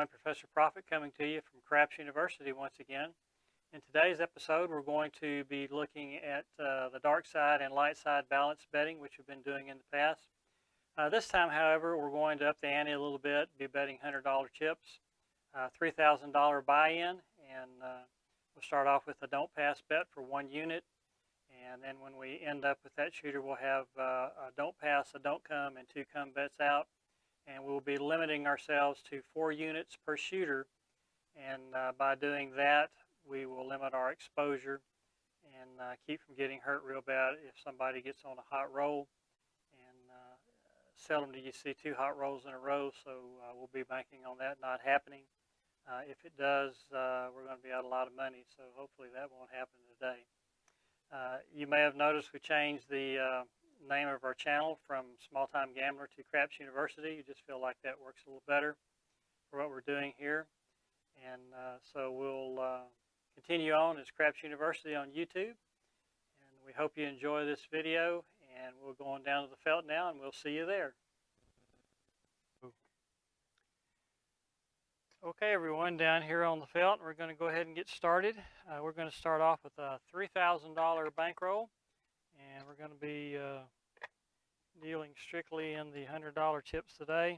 everyone, Professor Profit coming to you from Craps University once again. In today's episode, we're going to be looking at the dark side and light side balance betting, which we've been doing in the past. This time, however, we're going to up the ante a little bit, be betting $100 chips, $3,000 buy-in, and we'll start off with a don't pass bet for 1 unit. And then when we end up with that shooter, we'll have a don't pass, a don't come, and 2 come bets out. And we'll be limiting ourselves to 4 units per shooter. And by doing that, we will limit our exposure and keep from getting hurt real bad if somebody gets on a hot roll. And seldom do you see 2 hot rolls in a row, so we'll be banking on that not happening. If it does, we're going to be out a lot of money, so hopefully that won't happen today. You may have noticed we changed the name of our channel from Small Time Gambler to Craps University. You just feel like that works a little better for what we're doing here. And so we'll continue on as Craps University on YouTube. And we hope you enjoy this video. And we're going down to the felt now, and we'll see you there. Okay, everyone, down here on the felt, we're going to go ahead and get started. We're going to start off with a $3,000 bankroll, and we're going to be dealing strictly in the $100 chips today.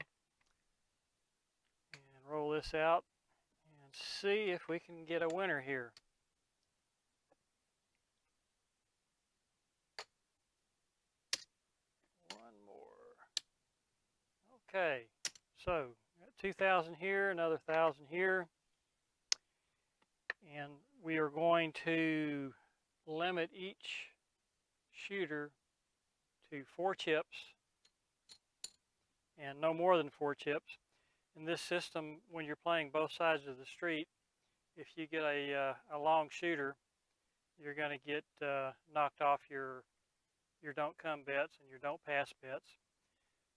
And roll this out and see if we can get a winner here. One more. Okay, so 2,000 here, another 1,000 here, and we are going to limit each shooter to 4 chips and no more than 4 chips. In this system, when you're playing both sides of the street, if you get a long shooter, you're going to get knocked off your don't come bets and your don't pass bets.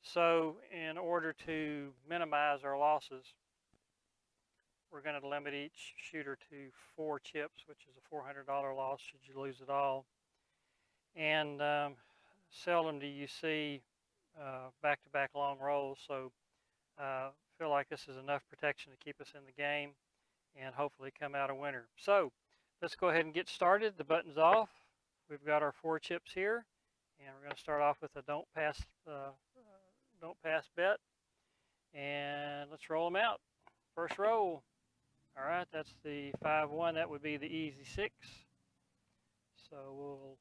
So in order to minimize our losses, we're going to limit each shooter to 4 chips, which is a $400 loss should you lose it all. And seldom do you see back-to-back long rolls, so I feel like this is enough protection to keep us in the game and hopefully come out a winner. So let's go ahead and get started. The button's off. We've got our 4 chips here, and we're going to start off with a don't pass bet, and let's roll them out. First roll. All right, that's the 5-1. That would be the easy 6. So we'll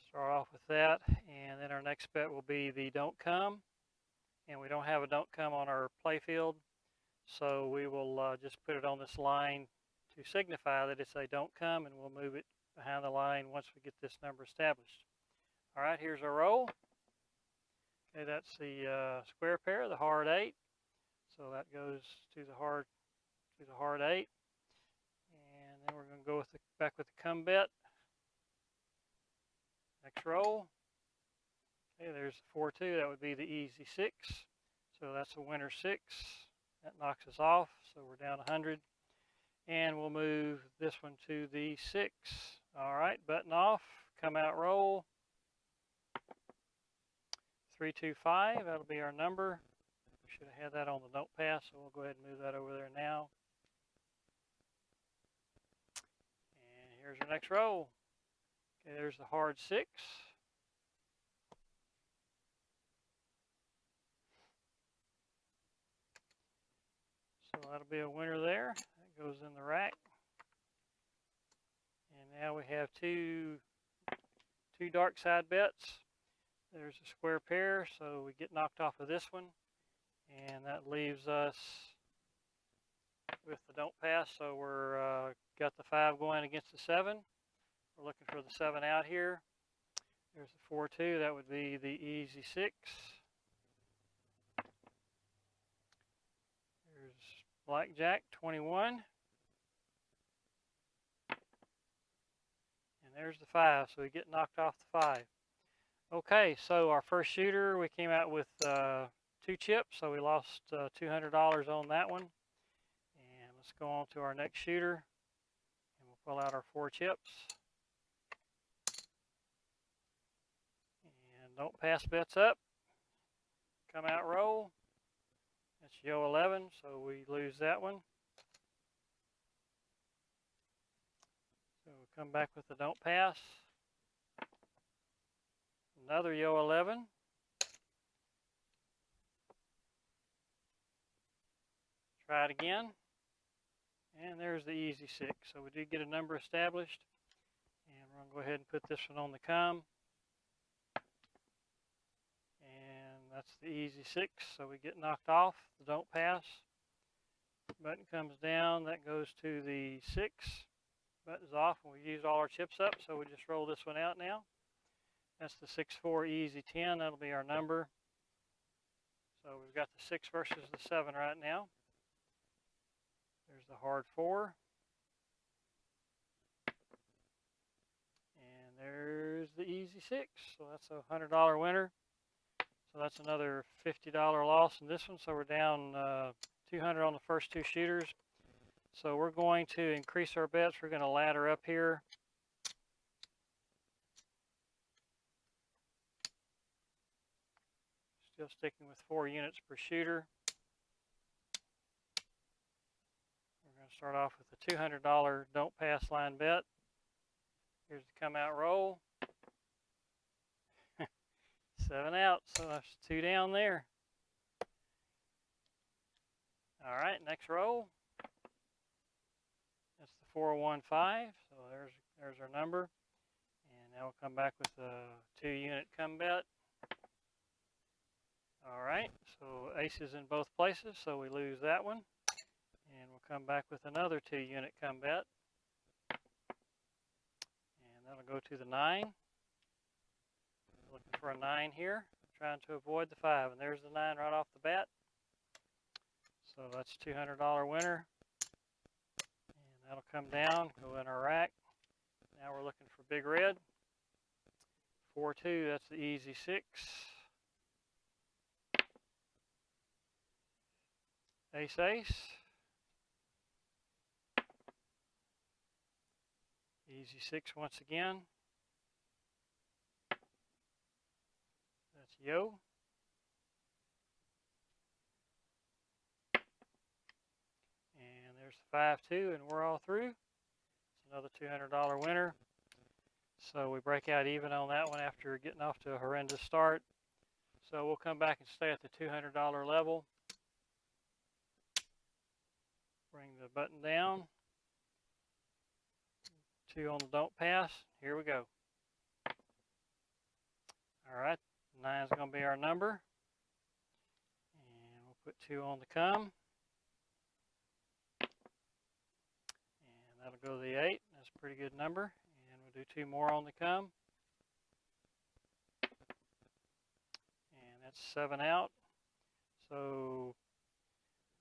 start off with that, and then our next bet will be the don't come, and we don't have a don't come on our play field, so we will just put it on this line to signify that it's a don't come, and we'll move it behind the line once we get this number established. All right, here's our roll. Okay, that's the square pair, the hard 8. So that goes to the hard 8. And then we're going to go back with the come bet. Next roll. Okay, there's the 4-2. That would be the easy 6. So that's a winner 6. That knocks us off. So we're down 100. And we'll move this one to the 6. All right, button off. Come out roll. 325, that'll be our number. We should have had that on the don't pass, so we'll go ahead and move that over there now. And here's our next roll. Okay, there's the hard 6. So that'll be a winner there. That goes in the rack. And now we have two dark side bets. There's a square pair, so we get knocked off of this one, and that leaves us with the don't pass. So we're got the 5 going against the 7. We're looking for the 7 out here. There's the 4-2. That would be the easy 6. There's blackjack 21, and there's the 5. So we get knocked off the 5. Okay, so our first shooter, we came out with 2 chips, so we lost $200 on that one. And let's go on to our next shooter, and we'll pull out our 4 chips. And don't pass bets up. Come out roll. That's yo 11, so we lose that one. So we'll come back with the don't pass. Another yo 11. Try it again. And there's the easy 6. So we did get a number established. And we're going to go ahead and put this one on the come. And that's the easy 6. So we get knocked off. The don't pass. Button comes down. That goes to the 6. Button's off. And we used all our chips up. So we just roll this one out now. That's the 6-4 easy 10. That'll be our number. So we've got the 6 versus the 7 right now. There's the hard 4. And there's the easy 6. So that's a $100 winner. So that's another $50 loss in this one. So we're down $200 on the first 2 shooters. So we're going to increase our bets. We're going to ladder up here. Still sticking with 4 units per shooter. We're going to start off with a $200 don't pass line bet. Here's the come out roll. 7 out, so that's 2 down there. All right, next roll. That's the 415, so there's our number. And now we'll come back with a 2 unit come bet. All right, so aces in both places, so we lose that one. And we'll come back with another 2 unit come bet. And that'll go to the 9. Looking for a 9 here, trying to avoid the 5. And there's the 9 right off the bat. So that's a $200 winner. And that'll come down, go in our rack. Now we're looking for big red. 4-2, that's the easy 6. Ace, ace. Easy 6 once again. That's yo. And there's the 5-2, and we're all through. It's another $200 winner. So we break out even on that one after getting off to a horrendous start. So we'll come back and stay at the $200 level. Bring the button down. 2 on the don't pass. Here we go. All right, 9 is going to be our number. And we'll put 2 on the come. And that'll go to the 8. That's a pretty good number. And we'll do 2 more on the come. And that's 7 out. So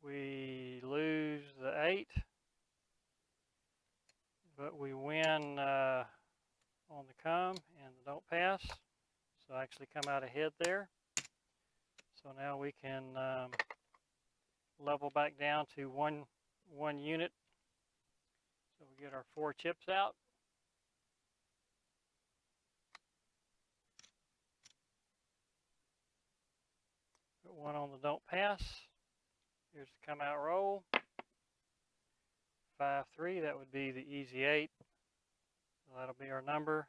we lose the 8. But we win on the come and the don't pass. So I actually come out ahead there. So now we can level back down to one unit. So we get our 4 chips out. Put 1 on the don't pass. Here's the come out roll. 5-3, that would be the easy 8. So that'll be our number.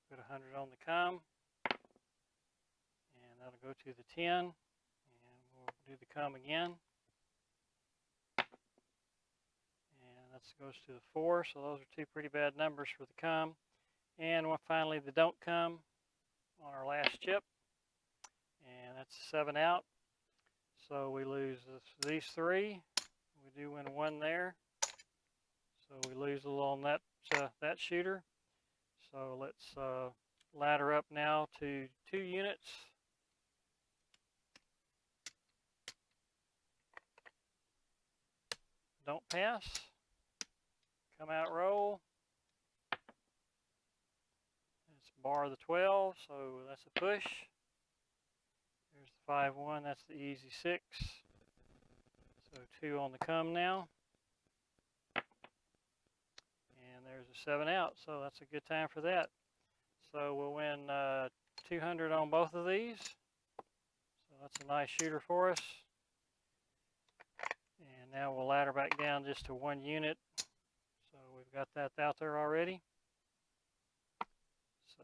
Put 100 on the come. And that'll go to the 10. And we'll do the come again. And that goes to the 4. So those are 2 pretty bad numbers for the come. And finally the don't come on our last chip. And that's 7 out. So we lose these 3. We do win 1 there. So we lose a little on that shooter. So let's ladder up now to 2 units. Don't pass. Come out roll. It's bar the 12, so that's a push. There's the 5-1, that's the easy 6. So 2 on the come now. And there's a 7 out, so that's a good time for that. So we'll win 200 on both of these. So that's a nice shooter for us. just to 1 unit. So we've got that out there already. So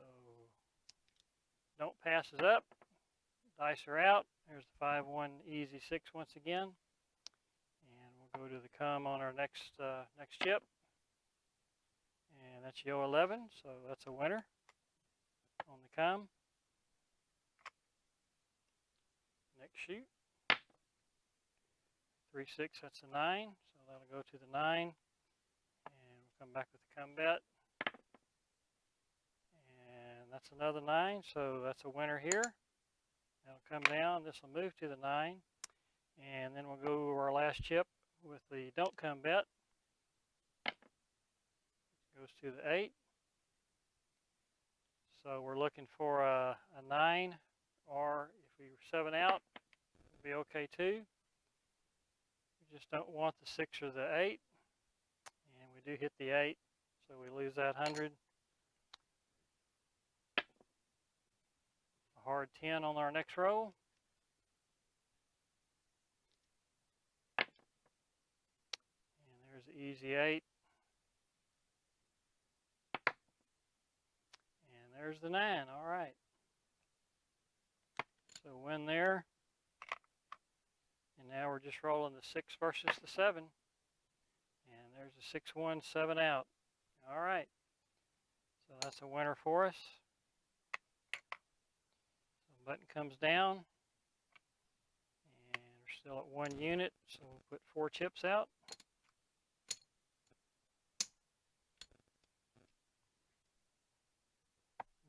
don't pass is up. Dice are out. There's the 5-1 easy 6 once again. And we'll go to the come on our next chip. And that's yo 11, so that's a winner on the come. Next shoot. 3-6, that's a 9, so that'll go to the 9. And we'll come back with the come bet. And that's another 9, so that's a winner here. That'll come down. This will move to the 9. And then we'll go to our last chip with the don't come bet. Goes to the 8. So we're looking for a 9, or if we were 7 out, it would be okay too. We just don't want the 6 or the 8. And we do hit the 8, so we lose that 100. A hard 10 on our next roll. And there's the easy 8. And there's the 9. All right. So win there. And now we're just rolling the 6 versus the 7. And there's the 6-1, 7 out. All right. So that's a winner for us. So button comes down. And we're still at 1 unit. So we'll put 4 chips out.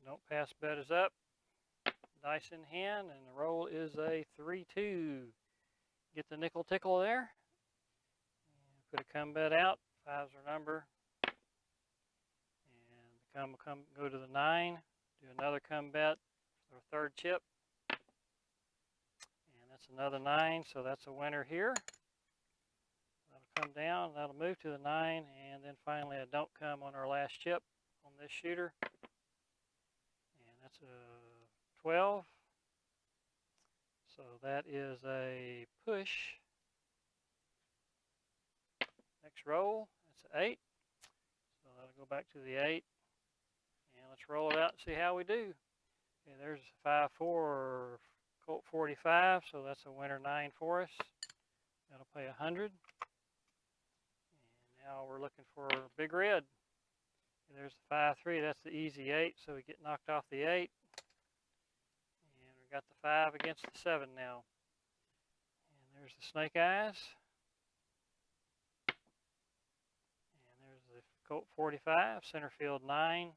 Don't pass bet is up. Dice in hand, and the roll is a 3-2. Get the nickel tickle there. And put a come bet out. 5's our number. And the come will go to the 9. Do another come bet for our 3rd chip. And that's another 9, so that's a winner here. That'll come down. That'll move to the 9, and then finally a don't come on our last chip on this shooter. And that's a 12. So that is a push. Next roll, that's an 8. So that'll go back to the 8. And let's roll it out and see how we do. Okay, there's a 5-4 Colt 45. So that's a winner 9 for us. That'll pay 100. And now we're looking for big red. And there's the 5-3. That's the easy 8. So we get knocked off the 8. Got the 5 against the 7 now. And there's the snake eyes. And there's the Colt 45, center field 9. And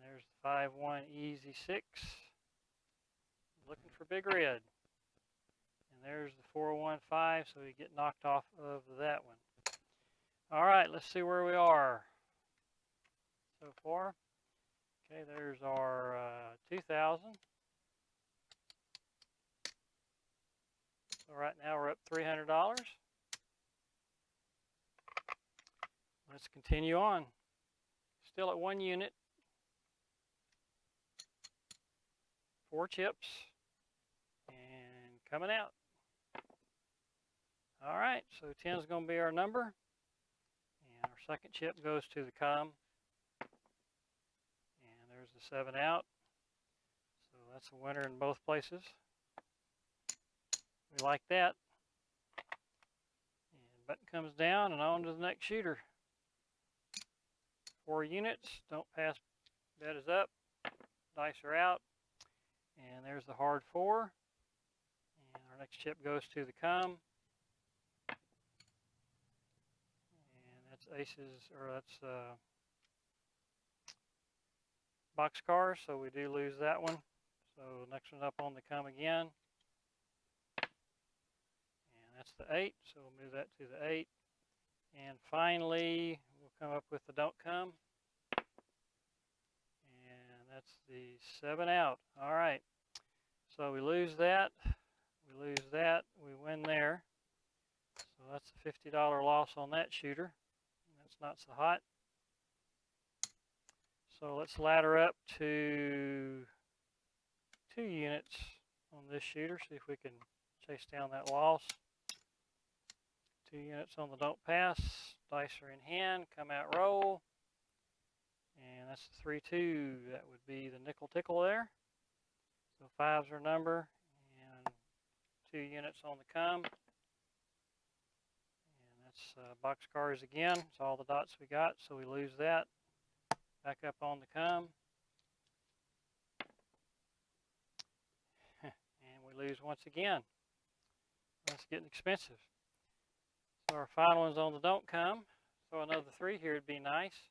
there's the 5-1 easy 6. Looking for big red. And there's the 4-1-5, so we get knocked off of that one. All right, let's see where we are so far. Okay, there's our 2,000. So right now we're up $300. Let's continue on. Still at 1 unit. 4 chips. And coming out. All right, so 10 is going to be our number. And our 2nd chip goes to the come. There's the 7 out. So that's a winner in both places. We like that. And button comes down and on to the next shooter. 4 units. Don't pass. Bet is up. Dice are out. And there's the hard 4. And our next chip goes to the come. And that's aces, or that's boxcars, so we do lose that one. So next one up on the come again. And that's the 8, so we'll move that to the 8. And finally, we'll come up with the don't come. And that's the 7 out. All right. So we lose that. We lose that. We win there. So that's a $50 loss on that shooter. That's not so hot. So let's ladder up to 2 units on this shooter, see if we can chase down that loss. 2 units on the don't pass. Dice are in hand. Come out, roll. And that's the 3-2. That would be the nickel tickle there. So 5's our number. And 2 units on the come. And that's boxcars again. It's all the dots we got, so we lose that. Back up on the come. And we lose once again. That's getting expensive. So our final one's on the don't come. So another 3 here would be nice.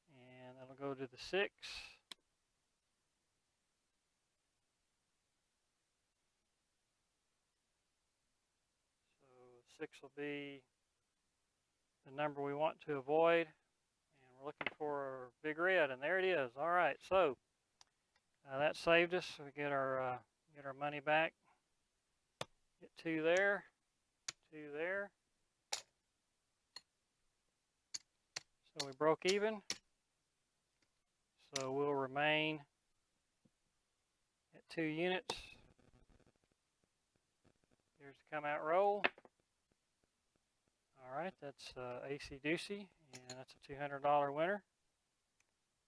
And that'll go to the 6. So 6 will be the number we want to avoid. And we're looking for a big red, and there it is. All right, so that saved us. So we get our money back. Get 2 there, 2 there. So we broke even. So we'll remain at 2 units. Here's the come out roll. All right, that's AC Doocy, and that's a $200 winner.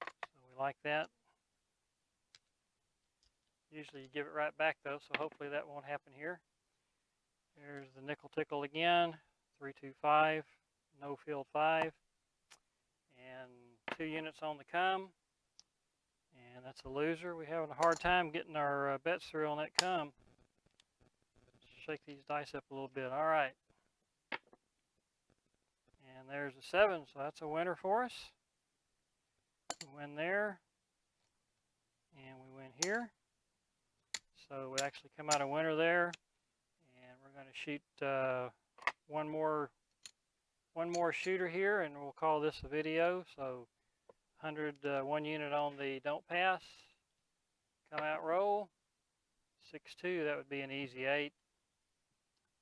So we like that. Usually you give it right back though, so hopefully that won't happen here. There's the nickel tickle again, 325, no field 5, and 2 units on the come, and that's a loser. We're having a hard time getting our bets through on that come. Shake these dice up a little bit. All right, and there's a 7, so that's a winner for us. We win there, and we win here. So we actually come out a winner there. We're going to shoot one more shooter here, and we'll call this a video. So 1 unit on the don't pass. Come out roll. 6-2. That would be an easy 8.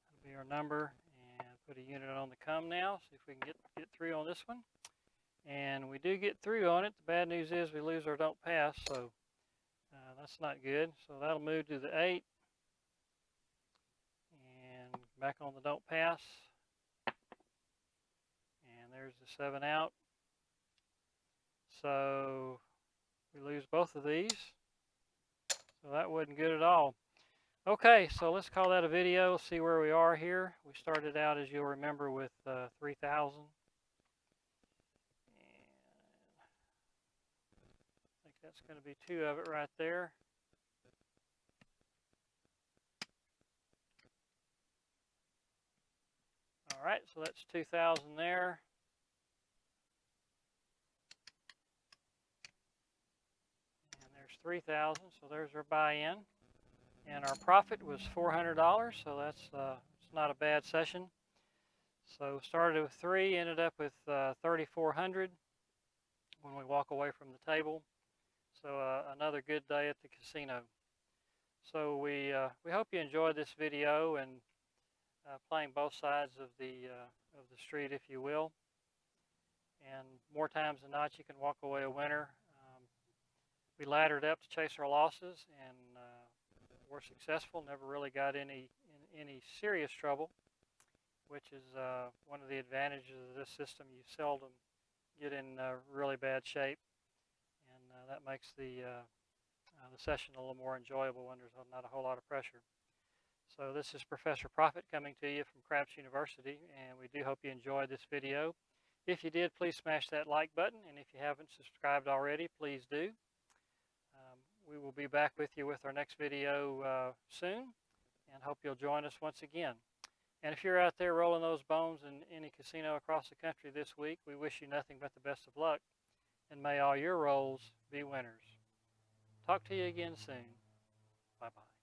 That'll be our number. And put a unit on the come now. See if we can get through on this one. And we do get through on it. The bad news is we lose our don't pass. So that's not good. So that'll move to the 8. And back on the don't pass. And there's the 7 out. So we lose both of these. So that wasn't good at all. Okay, so let's call that a video, see where we are here. We started out, as you'll remember, with 3,000. I think that's going to be 2 of it right there. All right, so that's 2,000 there. And there's 3,000, so there's our buy-in. And our profit was $400, so that's it's not a bad session. So started with 3, ended up with 3,400 when we walk away from the table. So another good day at the casino. So we hope you enjoyed this video and playing both sides of the street, if you will. And more times than not, you can walk away a winner. We laddered up to chase our losses, and were successful. Never really got in any serious trouble, which is one of the advantages of this system. You seldom get in really bad shape, and that makes the session a little more enjoyable when there's not a whole lot of pressure. So this is Professor Profit coming to you from CrapsUniversity, and we do hope you enjoyed this video. If you did, please smash that like button, and if you haven't subscribed already, please do. We will be back with you with our next video soon, and hope you'll join us once again. And if you're out there rolling those bones in any casino across the country this week, we wish you nothing but the best of luck, and may all your rolls be winners. Talk to you again soon. Bye-bye.